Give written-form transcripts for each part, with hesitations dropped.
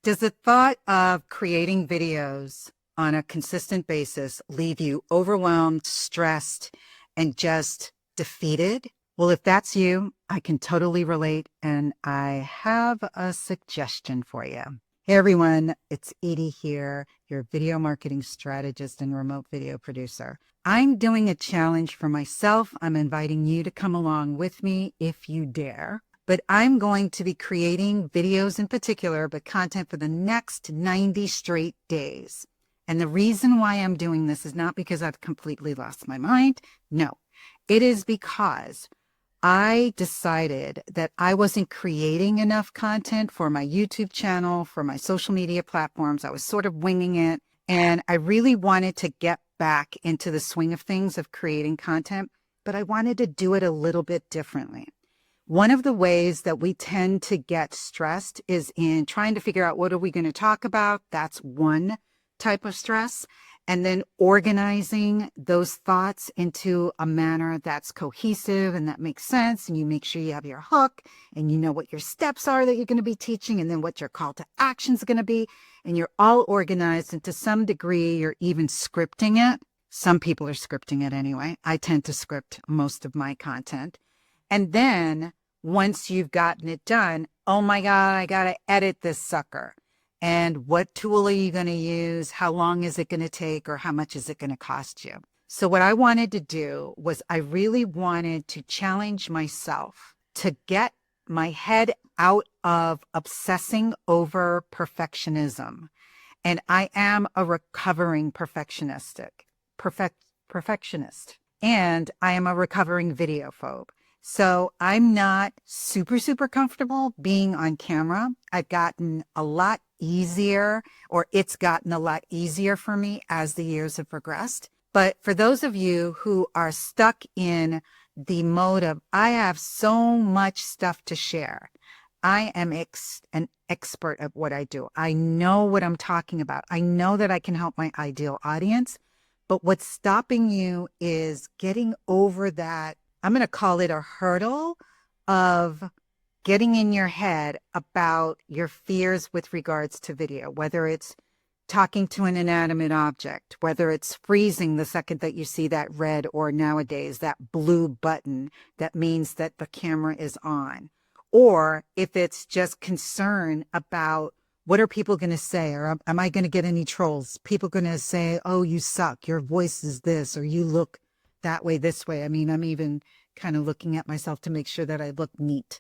Does the thought of creating videos on a consistent basis leave you overwhelmed, stressed, and just defeated? Well, if that's you, I can totally relate, and I have a suggestion for you. Hey everyone, it's Edie here, your video marketing strategist and remote video producer. I'm doing a challenge for myself. I'm inviting you to come along with me if you dare. But I'm going to be creating videos in particular, but content for the next 90 straight days. And the reason why I'm doing this is not because I've completely lost my mind. No, it is because I decided that I wasn't creating enough content for my YouTube channel, for my social media platforms. I was sort of winging it. And I really wanted to get back into the swing of things of creating content, but I wanted to do it a little bit differently. One of the ways that we tend to get stressed is in trying to figure out what are we going to talk about. That's one type of stress. And then organizing those thoughts into a manner that's cohesive and that makes sense. And you make sure you have your hook and you know what your steps are that you're going to be teaching and then what your call to action is going to be. And you're all organized. And to some degree, you're even scripting it. Some people are scripting it anyway. I tend to script most of my content. And then once you've gotten it done, oh my God, I got to edit this sucker. And what tool are you going to use? How long is it going to take? Or how much is it going to cost you? So what I wanted to do was I really wanted to challenge myself to get my head out of obsessing over perfectionism. And I am a recovering perfectionist. And I am a recovering videophobe. So I'm not super comfortable being on camera. I've gotten a lot easier, or it's gotten a lot easier for me as the years have progressed. But for those of you who are stuck in the mode of, I have so much stuff to share. I am an expert at what I do. I know what I'm talking about. I know that I can help my ideal audience. But what's stopping you is getting over that. I'm going to call it a hurdle of getting in your head about your fears with regards to video, whether it's talking to an inanimate object, whether it's freezing the second that you see that red or nowadays that blue button that means that the camera is on, or if it's just concern about what are people going to say, or am I going to get any trolls? People going to say, oh, you suck, your voice is this, or you look that way, this way. I mean, I'm even kind of looking at myself to make sure that I look neat.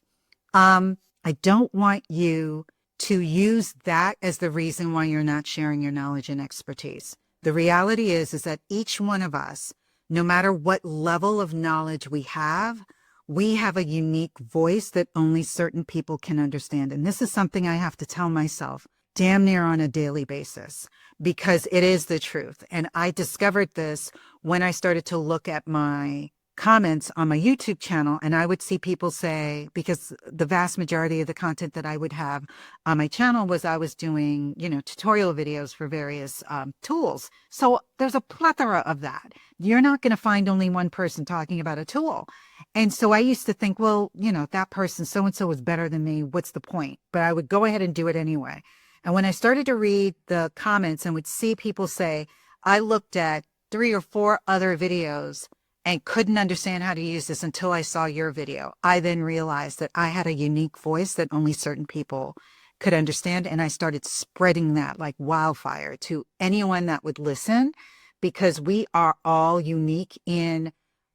I don't want you to use that as the reason why you're not sharing your knowledge and expertise. The reality is that each one of us, no matter what level of knowledge we have a unique voice that only certain people can understand. And this is something I have to tell myself damn near on a daily basis, because it is the truth. And I discovered this when I started to look at my comments on my YouTube channel, and I would see people say, because the vast majority of the content that I would have on my channel was I was doing, tutorial videos for various tools. So there's a plethora of that. You're not going to find only one person talking about a tool. And so I used to think, well, that person so-and-so is better than me. What's the point? But I would go ahead and do it anyway. And when I started to read the comments and would see people say, I looked at 3 or 4 other videos and couldn't understand how to use this until I saw your video. I then realized that I had a unique voice that only certain people could understand. And I started spreading that like wildfire to anyone that would listen, because we are all unique in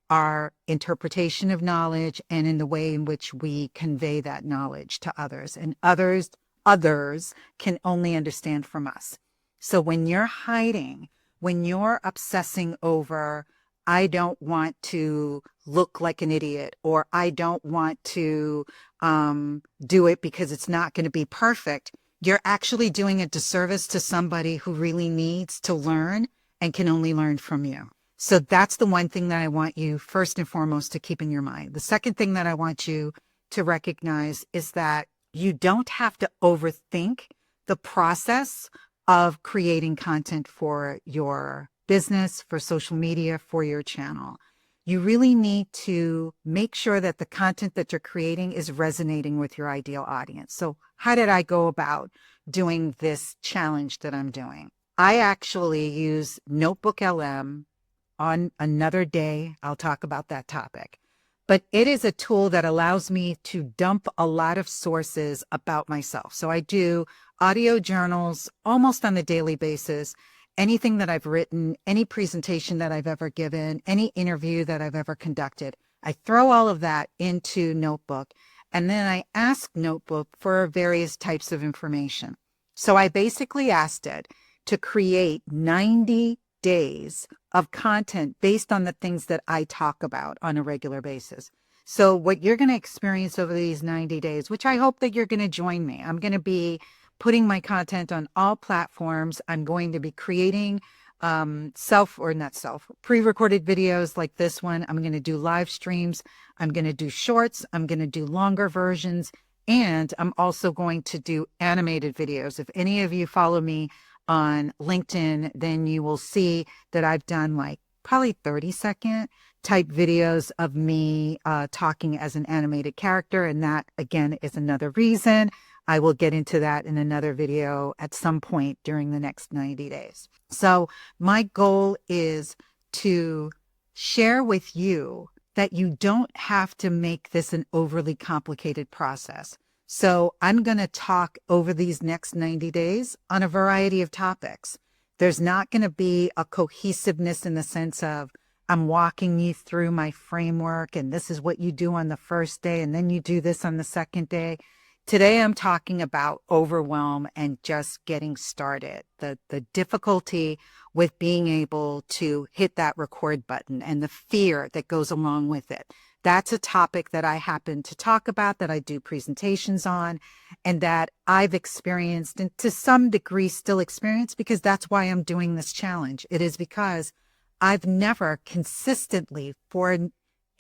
our interpretation of knowledge and in the way in which we convey that knowledge to others. And others can only understand from us. So when you're hiding, when you're obsessing over, I don't want to look like an idiot, or I don't want to do it because it's not going to be perfect, you're actually doing a disservice to somebody who really needs to learn and can only learn from you. So that's the one thing that I want you first and foremost to keep in your mind. The second thing that I want you to recognize is that you don't have to overthink the process of creating content for your business, for social media, for your channel. you really need to make sure that the content that you're creating is resonating with your ideal audience. So how did I go about doing this challenge that I'm doing? I actually use Notebook LM. On another day, I'll talk about that topic. But it is a tool that allows me to dump a lot of sources about myself. So I do audio journals almost on a daily basis. Anything that I've written, any presentation that I've ever given, any interview that I've ever conducted, I throw all of that into Notebook. And then I ask Notebook for various types of information. So I basically asked it to create 90 days of content based on the things that I talk about on a regular basis. So what you're going to experience over these 90 days, which I hope that you're going to join me, I'm going to be putting my content on all platforms. I'm going to be creating pre-recorded videos like this one. I'm going to do live streams. I'm going to do shorts. I'm going to do longer versions. And I'm also going to do animated videos. If any of you follow me on LinkedIn, then you will see that I've done like probably 30-second type videos of me talking as an animated character. And that, again, is another reason. I will get into that in another video at some point during the next 90 days. So my goal is to share with you that you don't have to make this an overly complicated process. So I'm going to talk over these next 90 days on a variety of topics. There's not going to be a cohesiveness in the sense of I'm walking you through my framework and this is what you do on the first day and then you do this on the second day. Today, I'm talking about overwhelm and just getting started, the difficulty with being able to hit that record button and the fear that goes along with it. That's a topic that I happen to talk about, that I do presentations on, and that I've experienced and to some degree still experience because that's why I'm doing this challenge. It is because I've never consistently for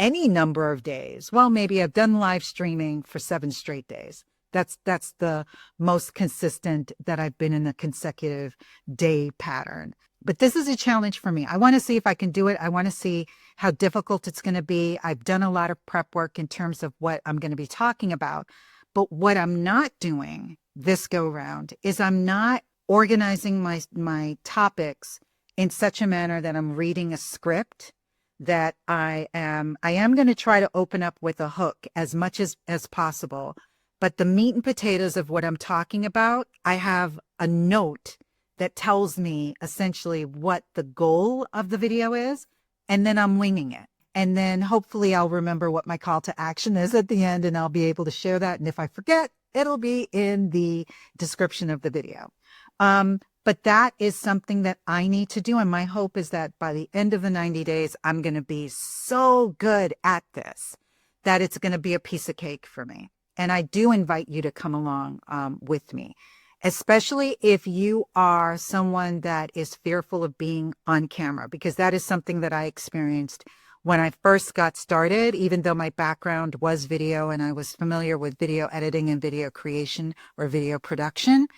any number of days, well, maybe I've done live streaming for 7 straight days. That's the most consistent that I've been in a consecutive day pattern. But this is a challenge for me. I want to see if I can do it. I want to see how difficult it's going to be. I've done a lot of prep work in terms of what I'm going to be talking about. But what I'm not doing this go round is I'm not organizing my topics in such a manner that I'm reading a script, that I am going to try to open up with a hook as much as possible. But the meat and potatoes of what I'm talking about, I have a note that tells me essentially what the goal of the video is, and then I'm winging it. And then hopefully I'll remember what my call to action is at the end, and I'll be able to share that. And if I forget, it'll be in the description of the video. But that is something that I need to do. And my hope is that by the end of the 90 days, I'm going to be so good at this that it's going to be a piece of cake for me. And I do invite you to come along with me, especially if you are someone that is fearful of being on camera, because that is something that I experienced when I first got started. Even though my background was video and I was familiar with video editing and video creation or video production,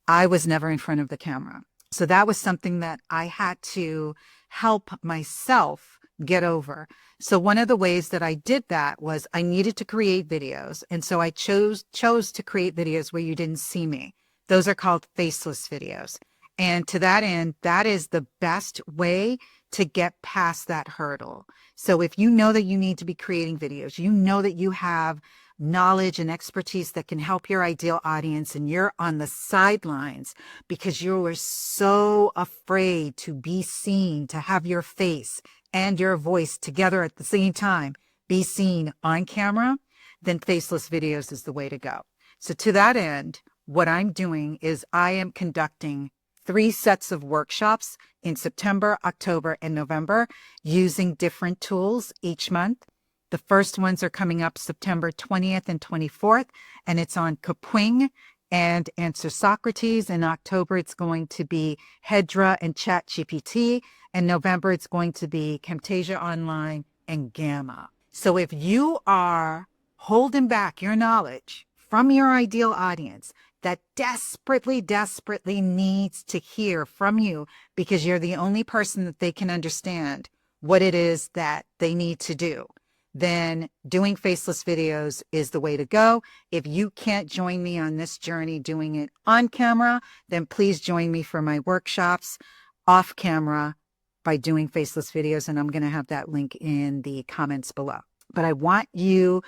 I was never in front of the camera. So that was something that I had to help myself get over. So one of the ways that I did that was I needed to create videos. And so I chose to create videos where you didn't see me. Those are called faceless videos. And to that end, that is the best way to get past that hurdle. So if you know that you need to be creating videos, you know that you have knowledge and expertise that can help your ideal audience, and you're on the sidelines because you were so afraid to be seen, to have your face and your voice together at the same time, be seen on camera, then faceless videos is the way to go. So to that end, what I'm doing is I am conducting 3 sets of workshops in September, October, and November using different tools each month. The first ones are coming up September 20th and 24th, and it's on Kapwing and Answer Socrates. In October, it's going to be Hedra and ChatGPT. In November, it's going to be Camtasia Online and Gamma. So if you are holding back your knowledge from your ideal audience that desperately, desperately needs to hear from you because you're the only person that they can understand, what it is that they need to do, then doing faceless videos is the way to go. If you can't join me on this journey doing it on camera, then please join me for my workshops off camera by doing faceless videos. And I'm going to have that link in the comments below. But I want you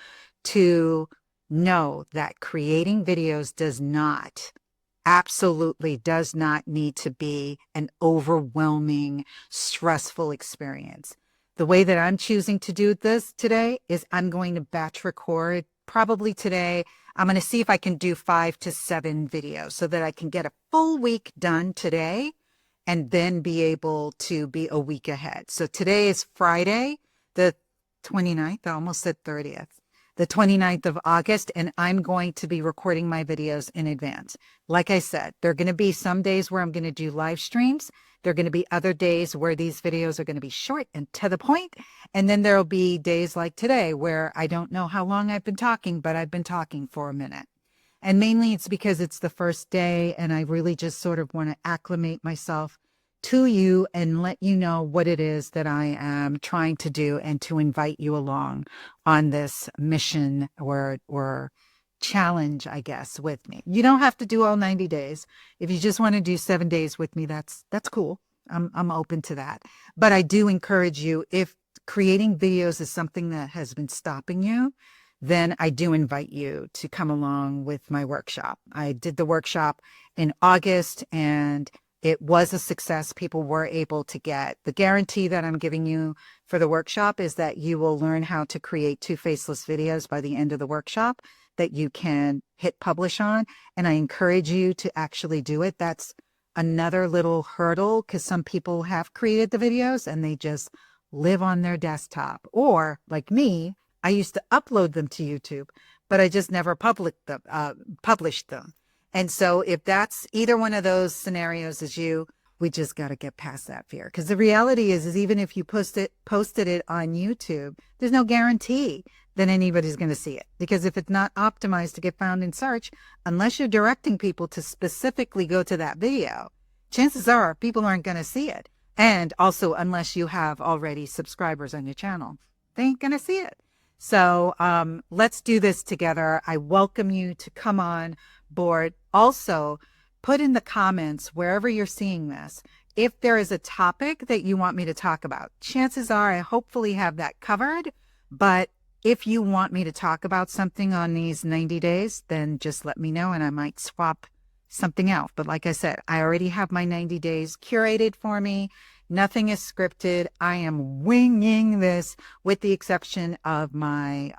to know that creating videos absolutely does not need to be an overwhelming, stressful experience. The way that I'm choosing to do this today is I'm going to batch record probably today. I'm going to see if I can do 5 to 7 videos so that I can get a full week done today and then be able to be a week ahead. So today is Friday, the 29th, I almost said 30th, the 29th of August, and I'm going to be recording my videos in advance. Like I said, there are going to be some days where I'm going to do live streams. There are going to be other days where these videos are going to be short and to the point. And then there'll be days like today where I don't know how long I've been talking, but I've been talking for a minute. And mainly it's because it's the first day and I really just sort of want to acclimate myself to you and let you know what it is that I am trying to do and to invite you along on this mission or challenge, I guess, with me. You don't have to do all 90 days. If you just want to do 7 days with me, that's cool. I'm open to that. But I do encourage you, if creating videos is something that has been stopping you, then I do invite you to come along with my workshop. I did the workshop in August and it was a success. People were able to get the guarantee that I'm giving you for the workshop is that you will learn how to create 2 faceless videos by the end of the workshop that you can hit publish on. And I encourage you to actually do it. That's another little hurdle because some people have created the videos and they just live on their desktop. Or like me, I used to upload them to YouTube, but I just never published them. And so if that's either one of those scenarios as you, we just got to get past that fear. Because the reality is even if you posted it on YouTube, there's no guarantee that anybody's going to see it. Because if it's not optimized to get found in search, unless you're directing people to specifically go to that video, chances are people aren't going to see it. And also, unless you have already subscribers on your channel, they ain't going to see it. So let's do this together. I welcome you to come on board. Also, put in the comments wherever you're seeing this, if there is a topic that you want me to talk about. Chances are I hopefully have that covered. But if you want me to talk about something on these 90 days, then just let me know and I might swap something out. But like I said, I already have my 90 days curated for me. Nothing is scripted. I am winging this with the exception of my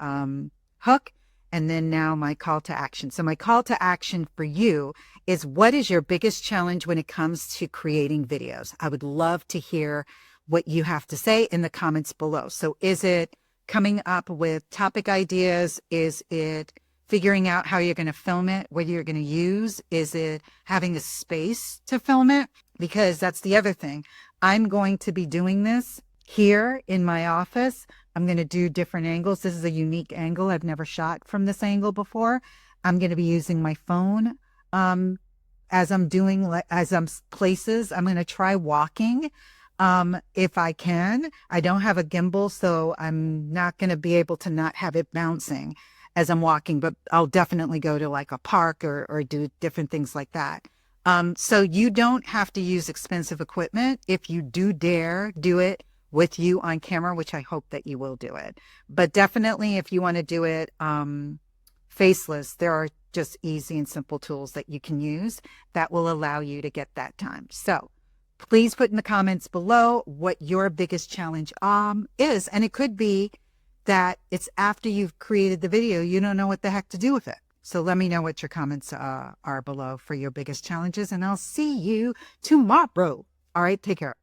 hook and then now my call to action. So my call to action for you is, what is your biggest challenge when it comes to creating videos? I would love to hear what you have to say in the comments below. So is it coming up with topic ideas? Is it figuring out how you're going to film it, what you're going to use? Is it having a space to film it? Because that's the other thing. I'm going to be doing this here in my office. I'm going to do different angles. This is a unique angle. I've never shot from this angle before. I'm going to be using my phone as I'm places. I'm going to try walking if I can. I don't have a gimbal, so I'm not going to be able to not have it bouncing as I'm walking, but I'll definitely go to like a park or do different things like that. So you don't have to use expensive equipment if you do dare do it with you on camera, which I hope that you will do it. But definitely if you want to do it faceless, there are just easy and simple tools that you can use that will allow you to get that time. So please put in the comments below what your biggest challenge is. And it could be that it's after you've created the video, you don't know what the heck to do with it. So let me know what your comments are below for your biggest challenges, and I'll see you tomorrow. All right, take care.